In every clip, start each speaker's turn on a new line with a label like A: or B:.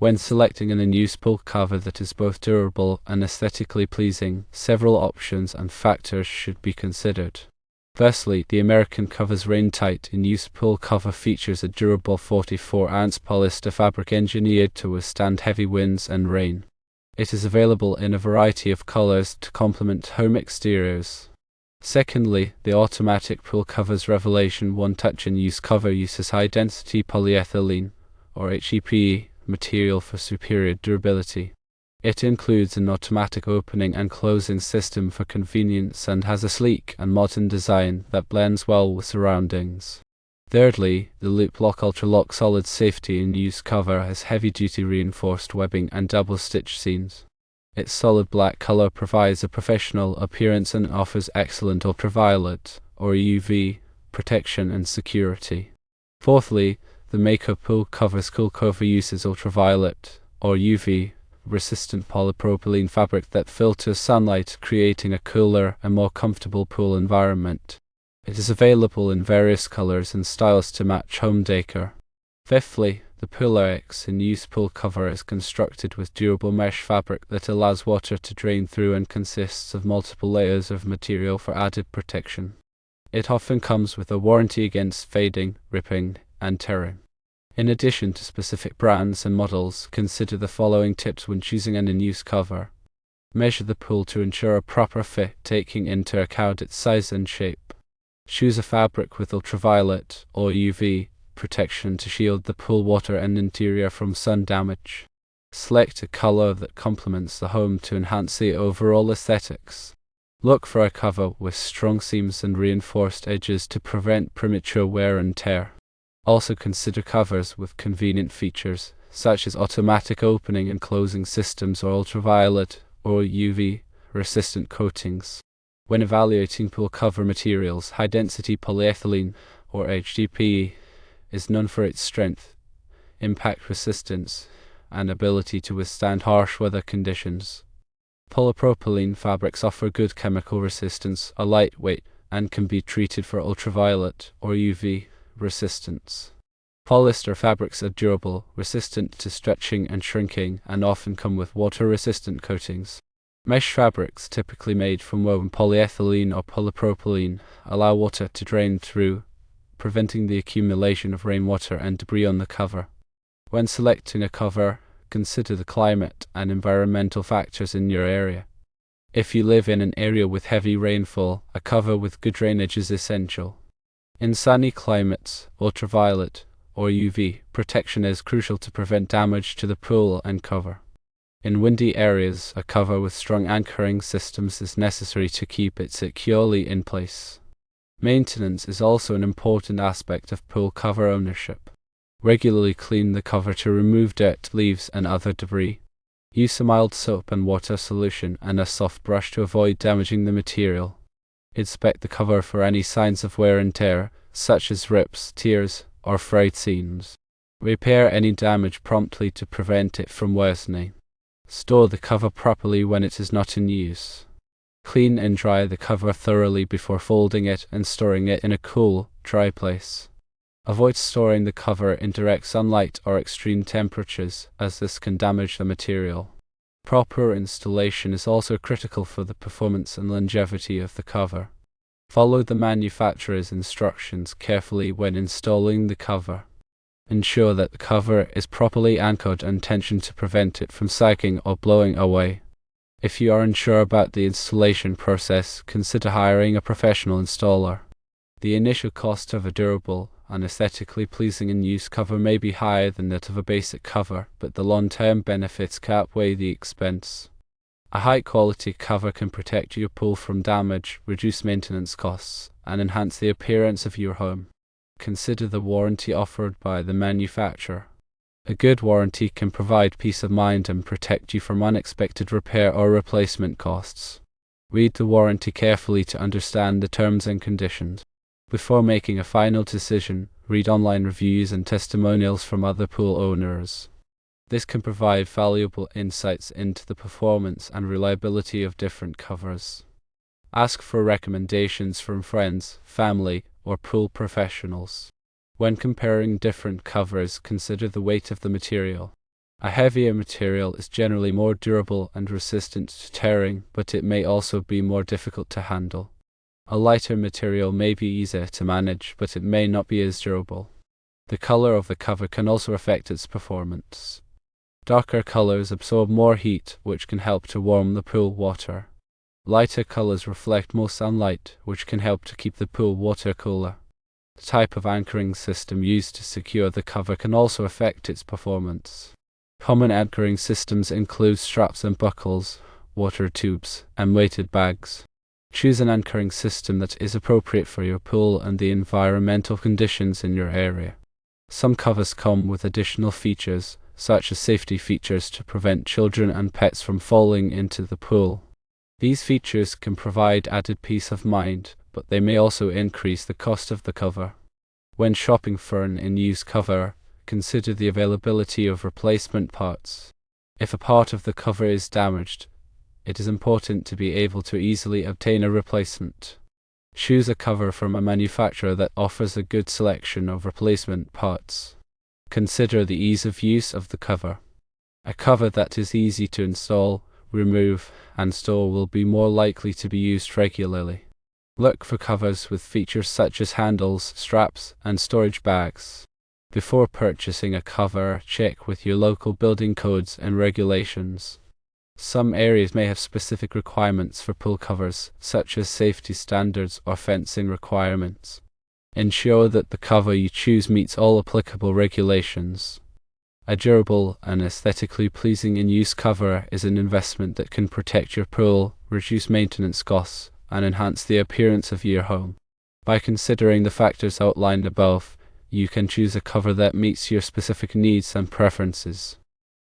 A: When selecting an in-use pool cover that is both durable and aesthetically pleasing, several options and factors should be considered. Firstly, the American Cover's rain-tight in-use pool cover features a durable 44-ounce polyester fabric engineered to withstand heavy winds and rain. It is available in a variety of colors to complement home exteriors. Secondly, the automatic pool cover's Revelation One Touch in-use cover uses high-density polyethylene, or HEPE, material for superior durability. It includes an automatic opening and closing system for convenience and has a sleek and modern design that blends well with surroundings. Thirdly, the Loop Lock Ultra Lock Solid Safety in-use cover has heavy-duty reinforced webbing and double-stitch seams. Its solid black color provides a professional appearance and offers excellent ultraviolet, or UV, protection and security. Fourthly, the Mako Pool Cover's Cool Cover uses ultraviolet, or UV, resistant polypropylene fabric that filters sunlight, creating a cooler and more comfortable pool environment. It is available in various colors and styles to match home decor. Fifthly, the Polar X in-use pool cover is constructed with durable mesh fabric that allows water to drain through and consists of multiple layers of material for added protection. It often comes with a warranty against fading, ripping, and tearing. In addition to specific brands and models, consider the following tips when choosing an in-use cover. Measure the pool to ensure a proper fit, taking into account its size and shape. Choose a fabric with ultraviolet, or UV, protection to shield the pool water and interior from sun damage. Select a color that complements the home to enhance the overall aesthetics. Look for a cover with strong seams and reinforced edges to prevent premature wear and tear. Also consider covers with convenient features, such as automatic opening and closing systems or ultraviolet or UV resistant coatings. When evaluating pool cover materials, high-density polyethylene, or HDPE, is known for its strength, impact resistance, and ability to withstand harsh weather conditions. Polypropylene fabrics offer good chemical resistance, are lightweight, and can be treated for ultraviolet or UV resistance. Polyester fabrics are durable, resistant to stretching and shrinking, and often come with water-resistant coatings. Mesh fabrics, typically made from woven polyethylene or polypropylene, allow water to drain through, preventing the accumulation of rainwater and debris on the cover. When selecting a cover, consider the climate and environmental factors in your area. If you live in an area with heavy rainfall, a cover with good drainage is essential. In sunny climates, ultraviolet, or UV, protection is crucial to prevent damage to the pool and cover. In windy areas, a cover with strong anchoring systems is necessary to keep it securely in place. Maintenance is also an important aspect of pool cover ownership. Regularly clean the cover to remove dirt, leaves, and other debris. Use a mild soap and water solution and a soft brush to avoid damaging the material. Inspect the cover for any signs of wear and tear, such as rips, tears, or frayed seams. Repair any damage promptly to prevent it from worsening. Store the cover properly when it is not in use. Clean and dry the cover thoroughly before folding it and storing it in a cool, dry place. Avoid storing the cover in direct sunlight or extreme temperatures, as this can damage the material. Proper installation is also critical for the performance and longevity of the cover. Follow the manufacturer's instructions carefully when installing the cover. Ensure that the cover is properly anchored and tensioned to prevent it from sagging or blowing away. If you are unsure about the installation process, consider hiring a professional installer. The initial cost of a durable and aesthetically pleasing in-use cover may be higher than that of a basic cover, but the long-term benefits outweigh the expense. A high-quality cover can protect your pool from damage, reduce maintenance costs, and enhance the appearance of your home. Consider the warranty offered by the manufacturer. A good warranty can provide peace of mind and protect you from unexpected repair or replacement costs. Read the warranty carefully to understand the terms and conditions. Before making a final decision, read online reviews and testimonials from other pool owners. This can provide valuable insights into the performance and reliability of different covers. Ask for recommendations from friends, family, or pool professionals. When comparing different covers, consider the weight of the material. A heavier material is generally more durable and resistant to tearing, but it may also be more difficult to handle. A lighter material may be easier to manage, but it may not be as durable. The color of the cover can also affect its performance. Darker colors absorb more heat, which can help to warm the pool water. Lighter colors reflect more sunlight, which can help to keep the pool water cooler. The type of anchoring system used to secure the cover can also affect its performance. Common anchoring systems include straps and buckles, water tubes, and weighted bags. Choose an anchoring system that is appropriate for your pool and the environmental conditions in your area. Some covers come with additional features, such as safety features to prevent children and pets from falling into the pool. These features can provide added peace of mind, but they may also increase the cost of the cover. When shopping for an in-use cover, consider the availability of replacement parts. If a part of the cover is damaged, it is important to be able to easily obtain a replacement. Choose a cover from a manufacturer that offers a good selection of replacement parts. Consider the ease of use of the cover. A cover that is easy to install, remove, and store will be more likely to be used regularly. Look for covers with features such as handles, straps, and storage bags. Before purchasing a cover, check with your local building codes and regulations. Some areas may have specific requirements for pool covers, such as safety standards or fencing requirements. Ensure that the cover you choose meets all applicable regulations. A durable and aesthetically pleasing in-use cover is an investment that can protect your pool, reduce maintenance costs, and enhance the appearance of your home. By considering the factors outlined above, you can choose a cover that meets your specific needs and preferences.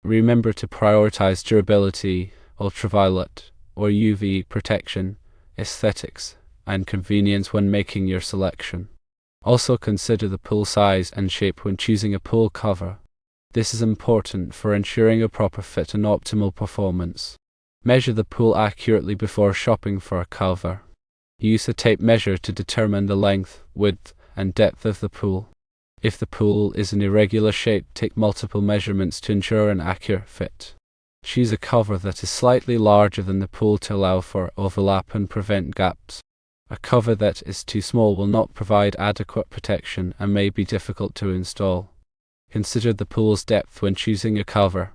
A: Remember to prioritize durability, ultraviolet or UV protection, aesthetics, and convenience when making your selection. Also consider the pool size and shape when choosing a pool cover. This is important for ensuring a proper fit and optimal performance. Measure the pool accurately before shopping for a cover. Use a tape measure to determine the length, width, and depth of the pool. If the pool is an irregular shape, take multiple measurements to ensure an accurate fit. Choose a cover that is slightly larger than the pool to allow for overlap and prevent gaps. A cover that is too small will not provide adequate protection and may be difficult to install. Consider the pool's depth when choosing a cover.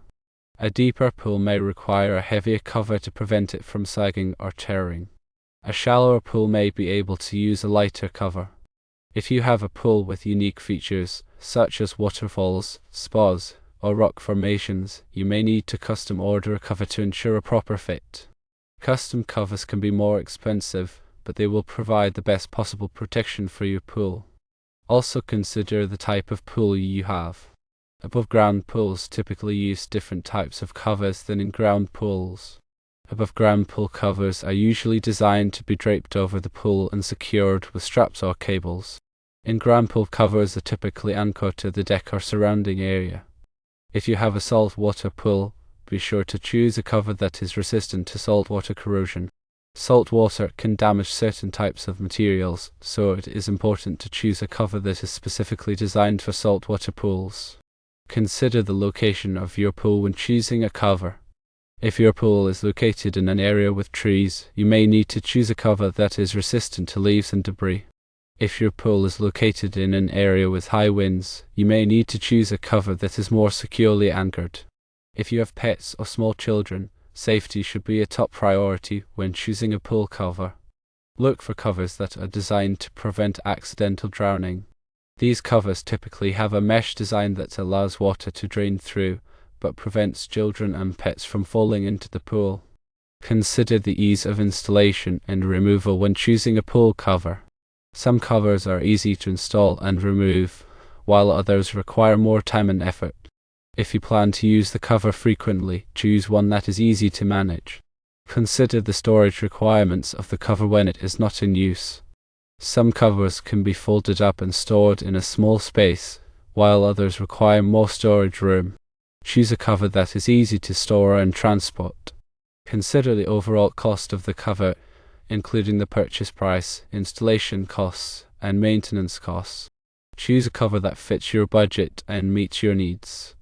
A: A deeper pool may require a heavier cover to prevent it from sagging or tearing. A shallower pool may be able to use a lighter cover. If you have a pool with unique features, such as waterfalls, spas, or rock formations, you may need to custom order a cover to ensure a proper fit. Custom covers can be more expensive, but they will provide the best possible protection for your pool. Also consider the type of pool you have. Above-ground pools typically use different types of covers than in-ground pools. Above-ground pool covers are usually designed to be draped over the pool and secured with straps or cables. In-ground pool covers are typically anchored to the deck or surrounding area. If you have a saltwater pool, be sure to choose a cover that is resistant to saltwater corrosion. Salt water can damage certain types of materials, so it is important to choose a cover that is specifically designed for saltwater pools. Consider the location of your pool when choosing a cover. If your pool is located in an area with trees, you may need to choose a cover that is resistant to leaves and debris. If your pool is located in an area with high winds, you may need to choose a cover that is more securely anchored. If you have pets or small children, safety should be a top priority when choosing a pool cover. Look for covers that are designed to prevent accidental drowning. These covers typically have a mesh design that allows water to drain through, but prevents children and pets from falling into the pool. Consider the ease of installation and removal when choosing a pool cover. Some covers are easy to install and remove, while others require more time and effort. If you plan to use the cover frequently, choose one that is easy to manage. Consider the storage requirements of the cover when it is not in use. Some covers can be folded up and stored in a small space, while others require more storage room. Choose a cover that is easy to store and transport. Consider the overall cost of the cover, including the purchase price, installation costs, and maintenance costs. Choose a cover that fits your budget and meets your needs.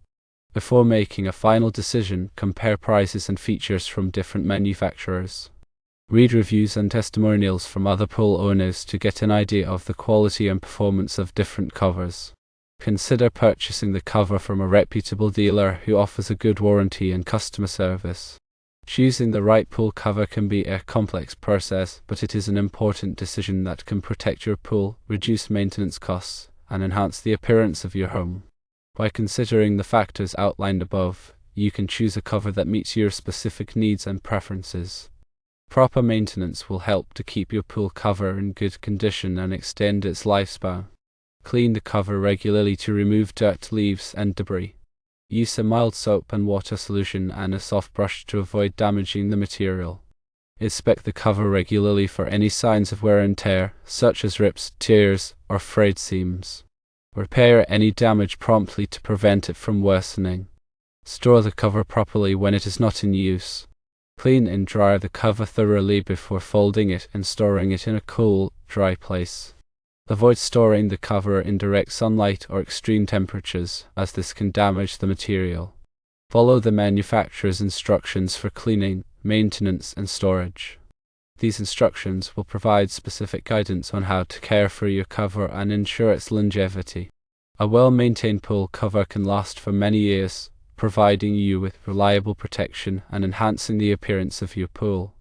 A: Before making a final decision, compare prices and features from different manufacturers. Read reviews and testimonials from other pool owners to get an idea of the quality and performance of different covers. Consider purchasing the cover from a reputable dealer who offers a good warranty and customer service. Choosing the right pool cover can be a complex process, but it is an important decision that can protect your pool, reduce maintenance costs, and enhance the appearance of your home. By considering the factors outlined above, you can choose a cover that meets your specific needs and preferences. Proper maintenance will help to keep your pool cover in good condition and extend its lifespan. Clean the cover regularly to remove dirt, leaves, and debris. Use a mild soap and water solution and a soft brush to avoid damaging the material. Inspect the cover regularly for any signs of wear and tear, such as rips, tears, or frayed seams. Repair any damage promptly to prevent it from worsening. Store the cover properly when it is not in use. Clean and dry the cover thoroughly before folding it and storing it in a cool, dry place. Avoid storing the cover in direct sunlight or extreme temperatures, as this can damage the material. Follow the manufacturer's instructions for cleaning, maintenance, and storage. These instructions will provide specific guidance on how to care for your cover and ensure its longevity. A well-maintained pool cover can last for many years, providing you with reliable protection and enhancing the appearance of your pool.